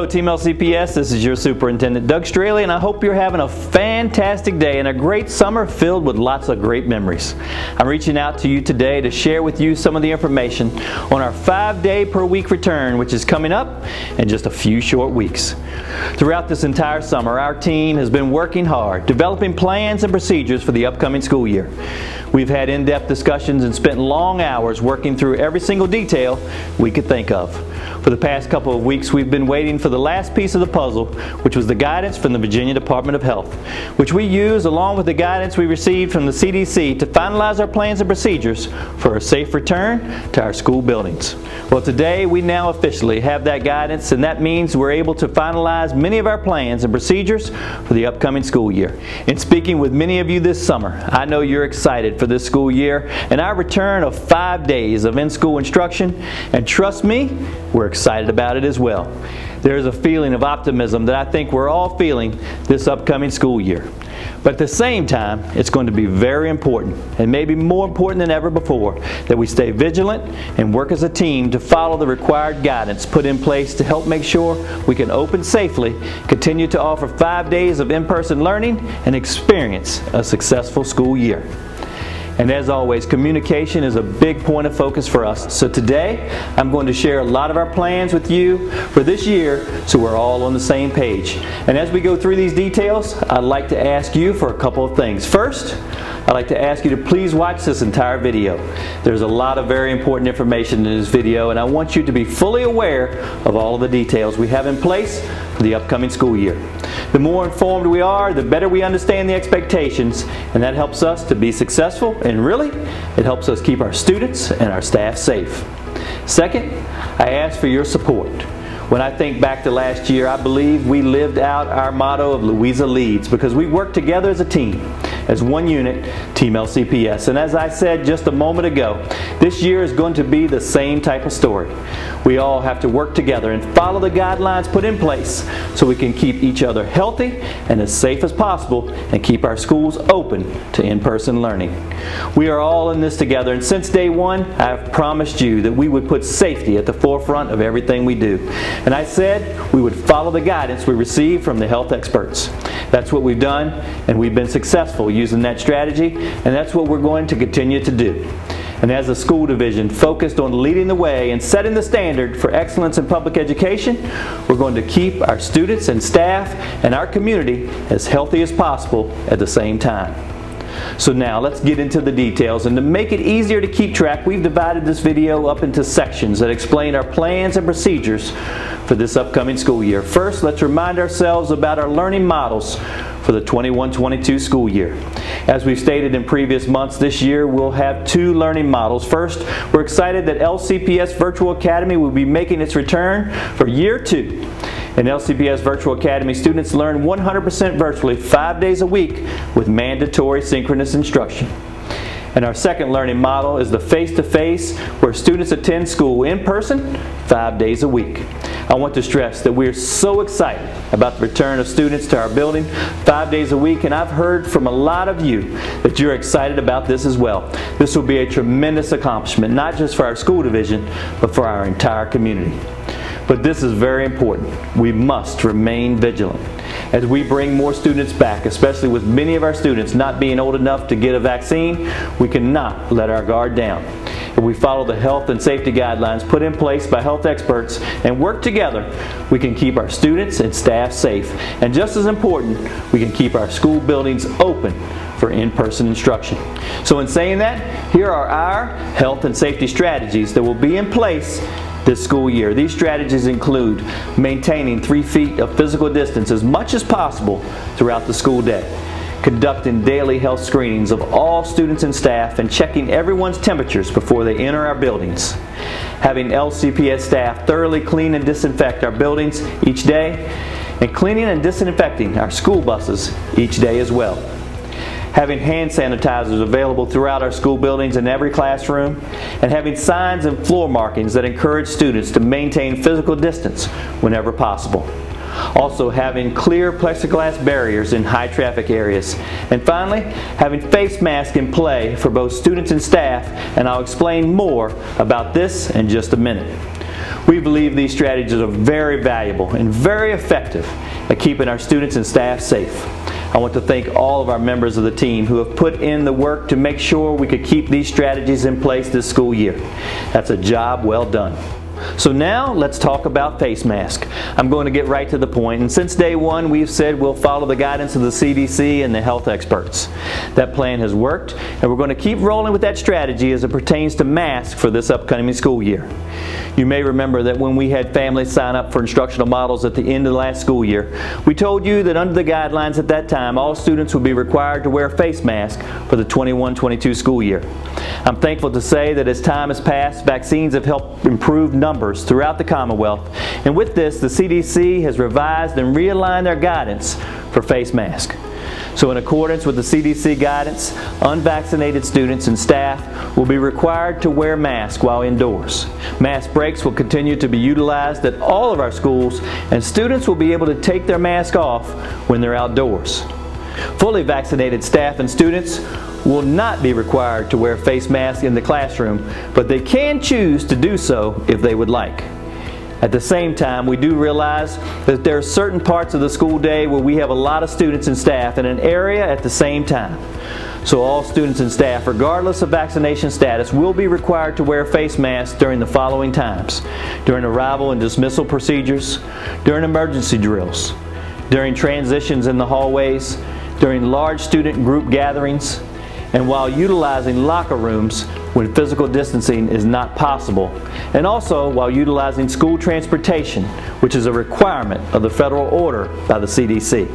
Hello Team LCPS, this is your Superintendent Doug Straley, and I hope you're having a fantastic day and a great summer filled with lots of great memories. I'm reaching out to you today to share with you some of the information on our 5-day per week return, which is coming up in just a few short weeks. Throughout this entire summer, our team has been working hard, developing plans and procedures for the upcoming school year. We've had in-depth discussions and spent long hours working through every single detail we could think of. For the past couple of weeks, we've been waiting for the last piece of the puzzle, which was the guidance from the Virginia Department of Health, which we used along with the guidance we received from the CDC to finalize our plans and procedures for a safe return to our school buildings. Well, today we now officially have that guidance, and that means we're able to finalize many of our plans and procedures for the upcoming school year. In speaking with many of you this summer, I know you're excited for this school year and our return of 5 days of in-school instruction, and trust me, we're excited about it as well. There's a feeling of optimism that I think we're all feeling this upcoming school year. But at the same time, it's going to be very important, and maybe more important than ever before, that we stay vigilant and work as a team to follow the required guidance put in place to help make sure we can open safely, continue to offer 5 days of in-person learning, and experience a successful school year. And as always, communication is a big point of focus for us. So today, I'm going to share a lot of our plans with you for this year so we're all on the same page. And as we go through these details, I'd like to ask you for a couple of things. First, I'd like to ask you to please watch this entire video. There's a lot of very important information in this video, and I want you to be fully aware of all of the details we have in place for the upcoming school year. The more informed we are, the better we understand the expectations, and that helps us to be successful, and really, it helps us keep our students and our staff safe. Second, I ask for your support. When I think back to last year, I believe we lived out our motto of Louisa Leads, because we worked together as a team, as one unit, Team LCPS. And as I said just a moment ago, this year is going to be the same type of story. We all have to work together and follow the guidelines put in place so we can keep each other healthy and as safe as possible and keep our schools open to in-person learning. We are all in this together, and since day one, I've promised you that we would put safety at the forefront of everything we do. And I said we would follow the guidance we received from the health experts. That's what we've done, and we've been successful using that strategy, and that's what we're going to continue to do. And as a school division focused on leading the way and setting the standard for excellence in public education, we're going to keep our students and staff and our community as healthy as possible at the same time. So now let's get into the details, and to make it easier to keep track, we've divided this video up into sections that explain our plans and procedures for this upcoming school year. First, let's remind ourselves about our learning models for the 21-22 school year. As we've stated in previous months, this year we'll have 2 learning models. First, we're excited that LCPS Virtual Academy will be making its return for year 2. In LCPS Virtual Academy, students learn 100% virtually 5 days a week with mandatory synchronous instruction. And our second learning model is the face-to-face, where students attend school in person 5 days a week. I want to stress that we are so excited about the return of students to our building 5 days a week, and I've heard from a lot of you that you're excited about this as well. This will be a tremendous accomplishment, not just for our school division, but for our entire community. But this is very important. We must remain vigilant. As we bring more students back, especially with many of our students not being old enough to get a vaccine, we cannot let our guard down. If we follow the health and safety guidelines put in place by health experts and work together, we can keep our students and staff safe. And just as important, we can keep our school buildings open for in-person instruction. So in saying that, here are our health and safety strategies that will be in place this school year. These strategies include maintaining 3 feet of physical distance as much as possible throughout the school day, conducting daily health screenings of all students and staff, and checking everyone's temperatures before they enter our buildings, having LCPS staff thoroughly clean and disinfect our buildings each day, and cleaning and disinfecting our school buses each day as well, having hand sanitizers available throughout our school buildings in every classroom, and having signs and floor markings that encourage students to maintain physical distance whenever possible. Also having clear plexiglass barriers in high traffic areas. And finally, having face masks in play for both students and staff, and I'll explain more about this in just a minute. We believe these strategies are very valuable and very effective at keeping our students and staff safe. I want to thank all of our members of the team who have put in the work to make sure we could keep these strategies in place this school year. That's a job well done. So now let's talk about face masks. I'm going to get right to the point, and since day one we've said we'll follow the guidance of the CDC and the health experts. That plan has worked, and we're going to keep rolling with that strategy as it pertains to masks for this upcoming school year. You may remember that when we had families sign up for instructional models at the end of the last school year, we told you that under the guidelines at that time, all students would be required to wear face masks for the 21-22 school year. I'm thankful to say that as time has passed, vaccines have helped improve numbers throughout the Commonwealth, and with this, the CDC has revised and realigned their guidance for face masks. So in accordance with the CDC guidance, unvaccinated students and staff will be required to wear masks while indoors. Mask breaks will continue to be utilized at all of our schools, and students will be able to take their mask off when they're outdoors. Fully vaccinated staff and students will not be required to wear face masks in the classroom, but they can choose to do so if they would like. At the same time, we do realize that there are certain parts of the school day where we have a lot of students and staff in an area at the same time. So all students and staff, regardless of vaccination status, will be required to wear face masks during the following times: during arrival and dismissal procedures, during emergency drills, during transitions in the hallways, during large student group gatherings, and while utilizing locker rooms when physical distancing is not possible, and also while utilizing school transportation, which is a requirement of the federal order by the CDC.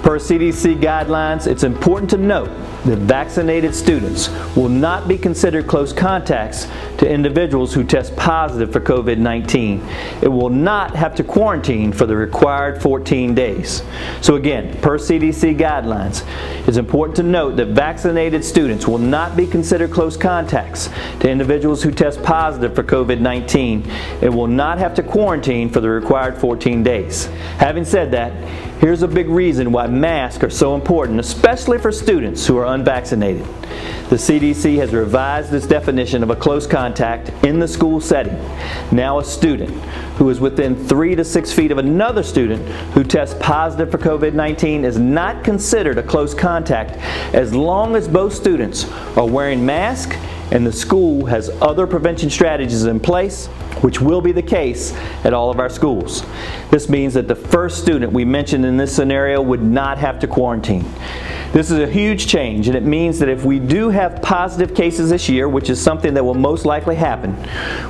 Per CDC guidelines, it's important to note that vaccinated students will not be considered close contacts to individuals who test positive for COVID-19. It will not have to quarantine for the required 14 days. So again, per CDC guidelines, it's important to note that vaccinated students will not be considered close contacts to individuals who test positive for COVID-19 and will not have to quarantine for the required 14 days. Having said that, here's a big reason why masks are so important, especially for students who are unvaccinated. The CDC has revised its definition of a close contact in the school setting. Now a student who is within 3 to 6 feet of another student who tests positive for COVID-19 is not considered a close contact as long as both students are wearing masks and the school has other prevention strategies in place, which will be the case at all of our schools. This means that the first student we mentioned in this scenario would not have to quarantine. This is a huge change, and it means that if we do have positive cases this year, which is something that will most likely happen,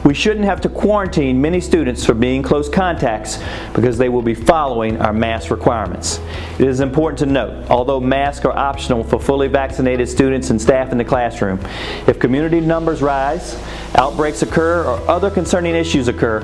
we shouldn't have to quarantine many students for being close contacts because they will be following our mask requirements. It is important to note, although masks are optional for fully vaccinated students and staff in the classroom, if community numbers rise, outbreaks occur, or other concerning issues occur,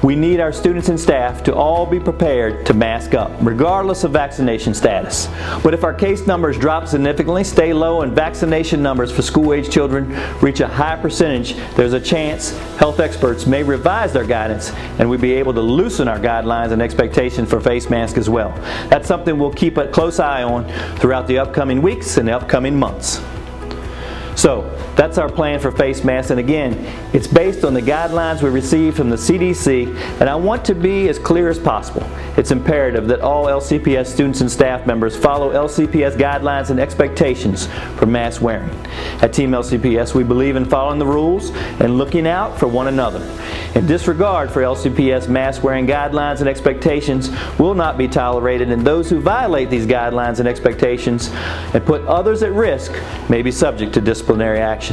we need our students and staff to all be prepared to mask up, regardless of vaccination status. But if our case numbers drop significantly, stay low, and vaccination numbers for school-age children reach a high percentage, there's a chance health experts may revise their guidance and we'll be able to loosen our guidelines and expectations for face masks as well. That's something we'll keep a close eye on throughout the upcoming weeks and the upcoming months. So that's our plan for face masks, and again, it's based on the guidelines we received from the CDC, and I want to be as clear as possible. It's imperative that all LCPS students and staff members follow LCPS guidelines and expectations for mask wearing. At Team LCPS, we believe in following the rules and looking out for one another. And disregard for LCPS mask wearing guidelines and expectations will not be tolerated, and those who violate these guidelines and expectations and put others at risk may be subject to disciplinary action.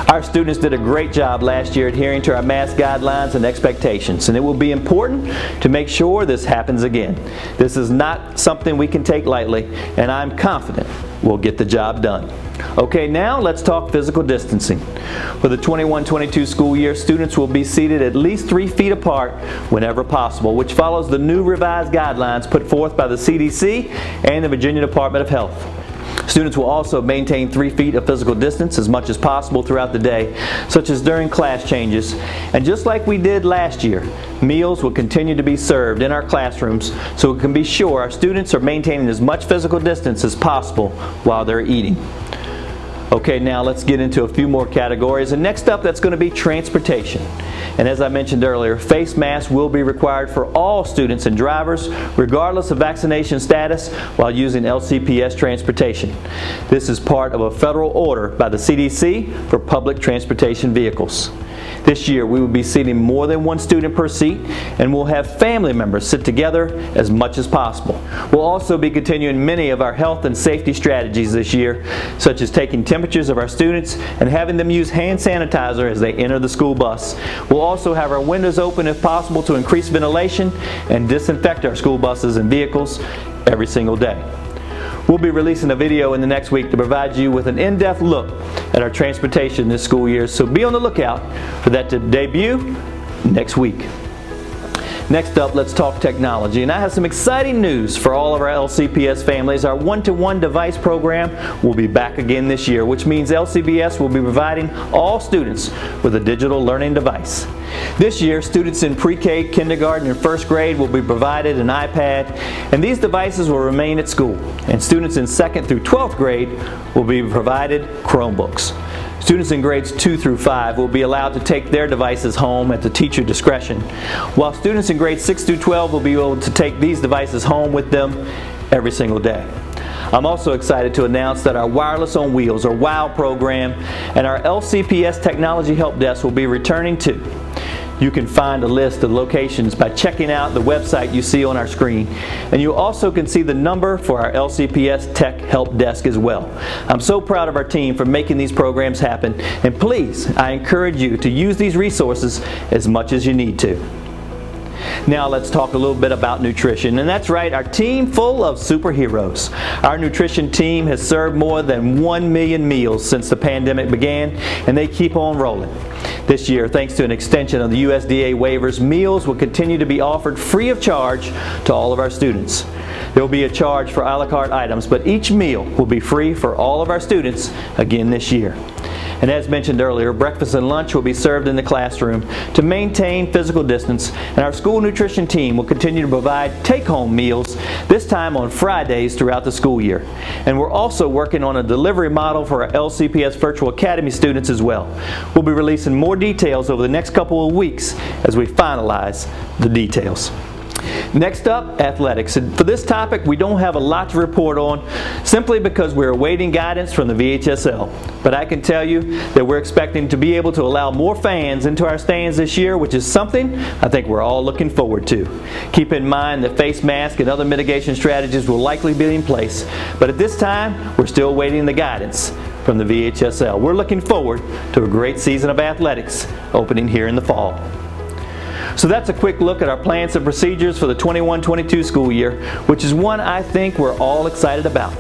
Our students did a great job last year adhering to our mask guidelines and expectations, and it will be important to make sure this happens again. This is not something we can take lightly, and I'm confident we'll get the job done. Okay, now let's talk physical distancing. For the 21-22 school year, students will be seated at least 3 feet apart whenever possible, which follows the new revised guidelines put forth by the CDC and the Virginia Department of Health. Students will also maintain 3 feet of physical distance as much as possible throughout the day, such as during class changes. And just like we did last year, meals will continue to be served in our classrooms so we can be sure our students are maintaining as much physical distance as possible while they're eating. Okay, now let's get into a few more categories. And next up, that's going to be transportation. And as I mentioned earlier, face masks will be required for all students and drivers, regardless of vaccination status, while using LCPS transportation. This is part of a federal order by the CDC for public transportation vehicles. This year, we will be seating more than one student per seat, and we'll have family members sit together as much as possible. We'll also be continuing many of our health and safety strategies this year, such as taking temperatures of our students and having them use hand sanitizer as they enter the school bus. We'll also have our windows open if possible to increase ventilation and disinfect our school buses and vehicles every single day. We'll be releasing a video in the next week to provide you with an in-depth look at our transportation this school year, so be on the lookout for that to debut next week. Next up, let's talk technology. And I have some exciting news for all of our LCPS families. Our one-to-one device program will be back again this year, which means LCPS will be providing all students with a digital learning device. This year, students in pre-K, kindergarten, and first grade will be provided an iPad, and these devices will remain at school. And students in 2nd through 12th grade will be provided Chromebooks. Students in grades 2 through 5 will be allowed to take their devices home at the teacher discretion, while students in grades 6 through 12 will be able to take these devices home with them every single day. I'm also excited to announce that our Wireless on Wheels, or WOW program, and our LCPS Technology Help Desk will be returning too. You can find a list of locations by checking out the website you see on our screen, and you also can see the number for our LCPS Tech Help Desk as well. I'm so proud of our team for making these programs happen, and please, I encourage you to use these resources as much as you need to. Now let's talk a little bit about nutrition, and that's right, our team full of superheroes. Our nutrition team has served more than 1 million meals since the pandemic began, and they keep on rolling. This year, thanks to an extension of the USDA waivers, meals will continue to be offered free of charge to all of our students. There will be a charge for a la carte items, but each meal will be free for all of our students again this year. And as mentioned earlier, breakfast and lunch will be served in the classroom to maintain physical distance, and our school nutrition team will continue to provide take-home meals, this time on Fridays throughout the school year. And we're also working on a delivery model for our LCPS Virtual Academy students as well. We'll be releasing more details over the next couple of weeks as we finalize the details. Next up, athletics. And for this topic, we don't have a lot to report on simply because we're awaiting guidance from the VHSL. But I can tell you that we're expecting to be able to allow more fans into our stands this year, which is something I think we're all looking forward to. Keep in mind that face masks and other mitigation strategies will likely be in place, but at this time, we're still waiting the guidance from the VHSL. We're looking forward to a great season of athletics opening here in the fall. So that's a quick look at our plans and procedures for the 21-22 school year, which is one I think we're all excited about.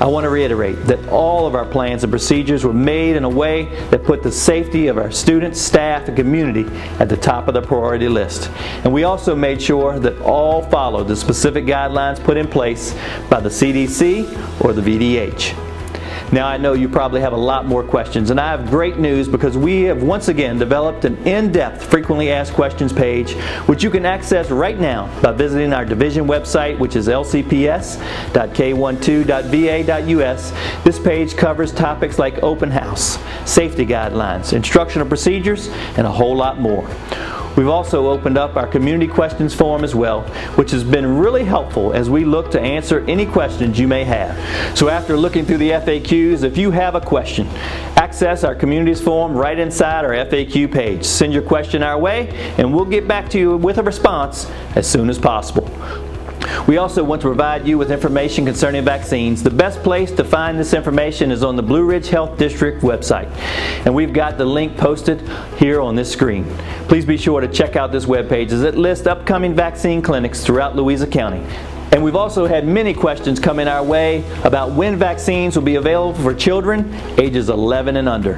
I want to reiterate that all of our plans and procedures were made in a way that put the safety of our students, staff, and community at the top of the priority list. And we also made sure that all followed the specific guidelines put in place by the CDC or the VDH. Now I know you probably have a lot more questions, and I have great news because we have once again developed an in-depth frequently asked questions page which you can access right now by visiting our division website, which is lcps.k12.va.us. This page covers topics like open house, safety guidelines, instructional procedures, and a whole lot more. We've also opened up our community questions form as well, which has been really helpful as we look to answer any questions you may have. So after looking through the FAQs, if you have a question, access our communities form right inside our FAQ page. Send your question our way and we'll get back to you with a response as soon as possible. We also want to provide you with information concerning vaccines. The best place to find this information is on the Blue Ridge Health District website, and we've got the link posted here on this screen. Please be sure to check out this webpage as it lists upcoming vaccine clinics throughout Louisa County. And we've also had many questions coming our way about when vaccines will be available for children ages 11 and under.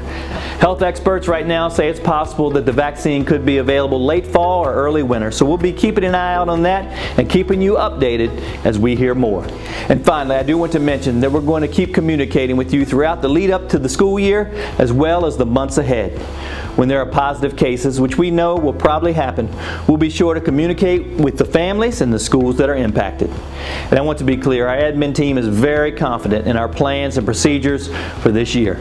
Health experts right now say it's possible that the vaccine could be available late fall or early winter, so we'll be keeping an eye out on that and keeping you updated as we hear more. And finally, I do want to mention that we're going to keep communicating with you throughout the lead up to the school year as well as the months ahead. When there are positive cases, which we know will probably happen, we'll be sure to communicate with the families and the schools that are impacted. And I want to be clear, our admin team is very confident in our plans and procedures for this year.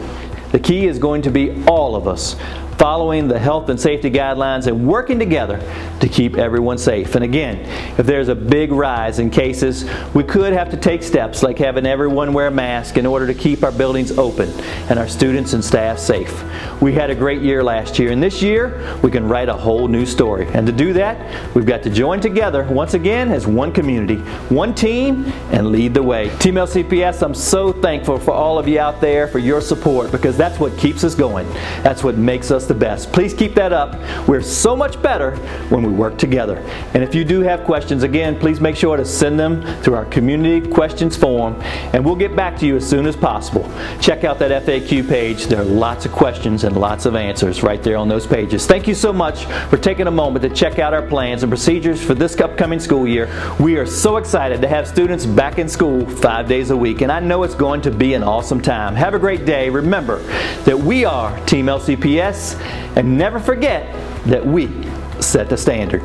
The key is going to be all of us following the health and safety guidelines and working together to keep everyone safe. And again, if there's a big rise in cases, we could have to take steps like having everyone wear a mask in order to keep our buildings open and our students and staff safe. We had a great year last year, and this year we can write a whole new story. And to do that, we've got to join together once again as one community, one team, and lead the way. Team LCPS, I'm so thankful for all of you out there for your support, because that's what keeps us going. That's what makes us the best. Please keep that up. We're so much better when we work together. And if you do have questions, again, please make sure to send them through our community questions form, and we'll get back to you as soon as possible. Check out that FAQ page. There are lots of questions and lots of answers right there on those pages. Thank you so much for taking a moment to check out our plans and procedures for this upcoming school year. We are so excited to have students back in school 5 days a week, and I know it's going to be an awesome time. Have a great day. Remember that we are Team LCPS, and never forget that we set the standard.